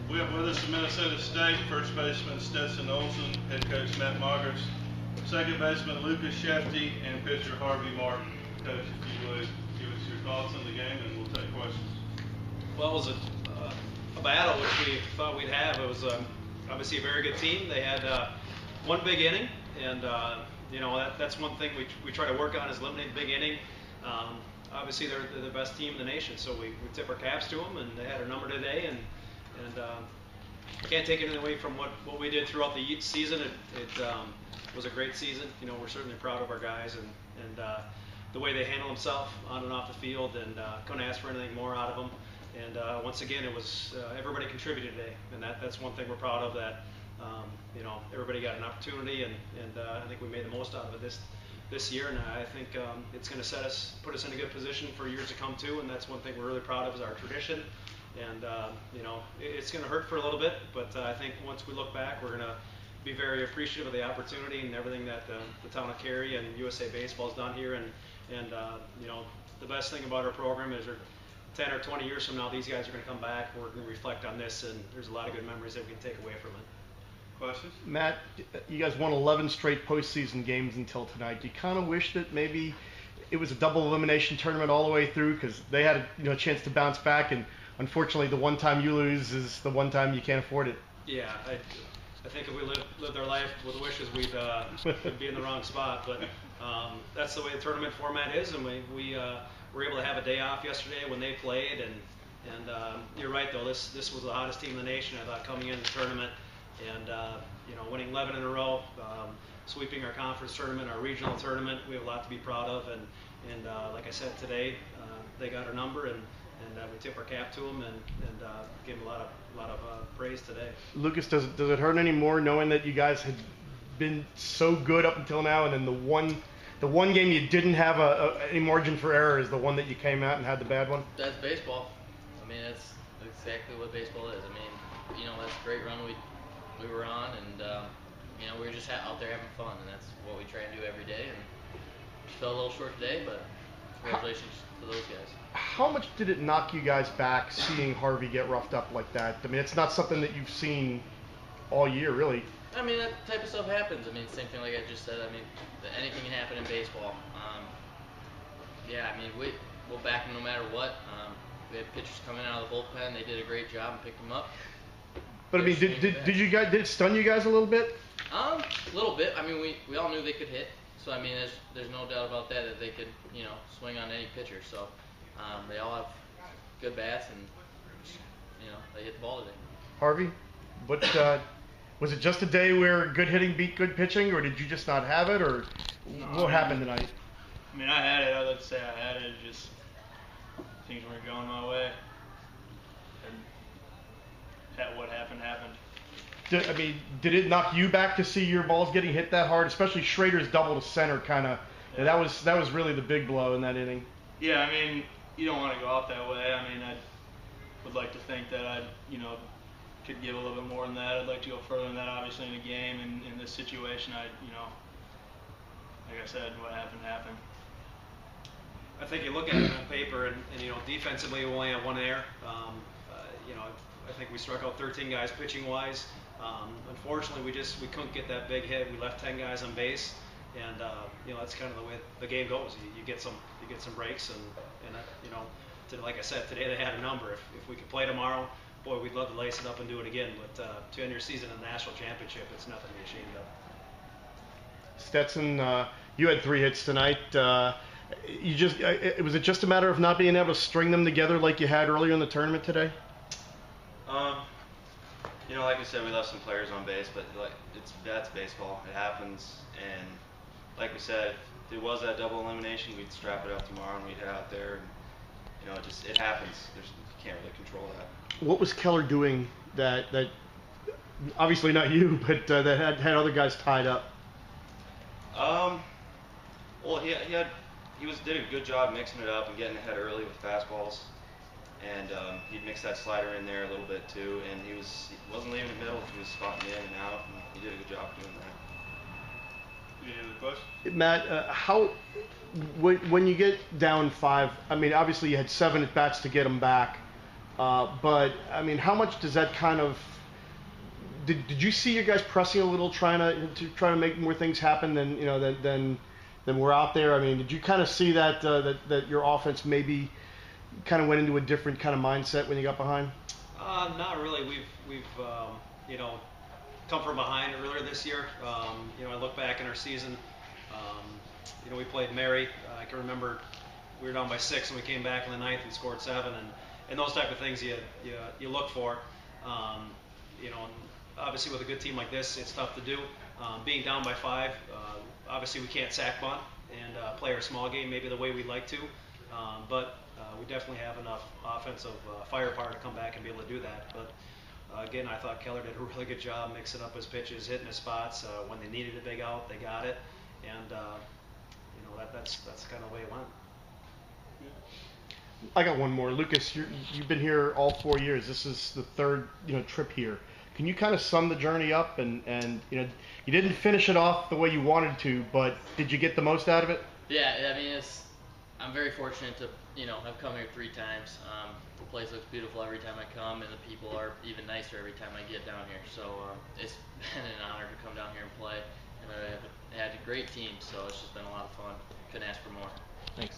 We have with us from Minnesota State, first baseman Stetson Olson, head coach Matt Magers, second baseman Skjefte, and pitcher Harvey Martin. Coach, if you would give us your thoughts on the game, and we'll take questions. Well, it was a battle which we thought we'd have. It was obviously a very good team. They had one big inning, and you know that's one thing we try to work on is limiting the big inning. Obviously, they're the best team in the nation, so we tip our caps to them, and they had our number today. And can't take anything away from what we did throughout the season. It was a great season. You know, we're certainly proud of our guys and the way they handle themselves on and off the field, and couldn't ask for anything more out of them. And once again, it was everybody contributed today, and that's one thing we're proud of. That you know, everybody got an opportunity, and I think we made the most out of it this year, and I think it's going to put us in a good position for years to come too. And that's one thing we're really proud of is our tradition. And you know, it's going to hurt for a little bit, but I think once we look back, we're going to be very appreciative of the opportunity and everything that the town of Cary and USA Baseball has done here. And you know, the best thing about our program is 10 or 20 years from now, these guys are going to come back. We're going to reflect on this, and there's a lot of good memories that we can take away from it. Questions? Matt, you guys won 11 straight postseason games until tonight. Do you kind of wish that maybe it was a double elimination tournament all the way through, because they had a chance to bounce back, and unfortunately the one time you lose is the one time you can't afford it? Yeah, I think if we lived our life with wishes, we'd be in the wrong spot. But that's the way the tournament format is, and we were able to have a day off yesterday when they played. And you're right, though, this was the hottest team in the nation, I thought, coming into the tournament. And you know, winning 11 in a row, sweeping our conference tournament, our regional tournament, we have a lot to be proud of. And like I said today, they got our number, and we tip our cap to them and give them a lot of praise today. Lucas, does it hurt anymore knowing that you guys had been so good up until now, and then the one game you didn't have any margin for error is the one that you came out and had the bad one? That's baseball. I mean, that's exactly what baseball is. I mean, you know, that's a great run we were on, and you know, we were just out there having fun, and that's what we try and do every day. And fell a little short today, but congratulations to those guys. How much did it knock you guys back seeing Harvey get roughed up like that? I mean, it's not something that you've seen all year, really. I mean, that type of stuff happens. I mean, same thing like I just said. I mean, anything can happen in baseball. Yeah, I mean, we'll back them no matter what. We had pitchers coming out of the bullpen. They did a great job and picked them up. But I mean, did it stun you guys a little bit? A little bit. I mean, we all knew they could hit. So I mean, there's no doubt about that they could, you know, swing on any pitcher. So they all have good bats, and you know, they hit the ball today. Harvey, but was it just a day where good hitting beat good pitching, or did you just not have it, or what happened tonight? I mean, I had it. I'd like to say I had it. Just things weren't going my way. And what happened. I mean, did it knock you back to see your balls getting hit that hard, especially Schrader's double to center kind of? Yeah. That was really the big blow in that inning. Yeah, I mean, you don't want to go out that way. I mean, I would like to think that I, you know, could give a little bit more than that. I'd like to go further than that, obviously, in a game. And in this situation, you know, like I said, what happened. I think you look at it on paper, and you know, defensively we only have one error. You know, I think we struck out 13 guys pitching wise. Unfortunately, we couldn't get that big hit. We left 10 guys on base, and you know, that's kind of the way the game goes. You get some breaks, and you know, like I said, today they had a number. If we could play tomorrow, boy, we'd love to lace it up and do it again. But to end your season in the national championship, it's nothing to be ashamed of. Stetson, you had 3 hits tonight. Was it just a matter of not being able to string them together like you had earlier in the tournament today? You know, like we said, we left some players on base, but that's baseball. It happens, and like we said, if it was that double elimination, we'd strap it up tomorrow and we'd head out there. And, you know, it happens. You can't really control that. What was Keller doing that obviously not you, but that had other guys tied up? Well, he did a good job mixing it up and getting ahead early with fastballs. And he'd mix that slider in there a little bit too, and he wasn't leaving the middle. He was spotting in and out, and he did a good job doing that. Any other questions? Matt, when you get down 5, I mean, obviously you had 7 at bats to get them back. But I mean, how much does that kind of did you see your guys pressing a little, trying to make more things happen than than we're out there? I mean, did you kind of see that that your offense maybe kind of went into a different kind of mindset when you got behind? Not really. We've come from behind earlier this year. I look back in our season. We played Mary. I can remember we were down by 6 and we came back in the 9th and scored 7, and those type of things you look for. Obviously with a good team like this, it's tough to do. Being down by 5, obviously we can't sack bunt and play our small game maybe the way we'd like to, but we definitely have enough offensive firepower to come back and be able to do that. But again, I thought Keller did a really good job mixing up his pitches, hitting his spots. When they needed a big out, they got it, and that's kind of the way it went. I got one more. Lucas, you've been here all 4 years. This is the third trip here. Can you kind of sum the journey up? And you didn't finish it off the way you wanted to, but did you get the most out of it? Yeah, I mean, I'm very fortunate to have come here 3 times. The place looks beautiful every time I come, and the people are even nicer every time I get down here. So it's been an honor to come down here and play, and I've had a great team. So it's just been a lot of fun. Couldn't ask for more. Thanks.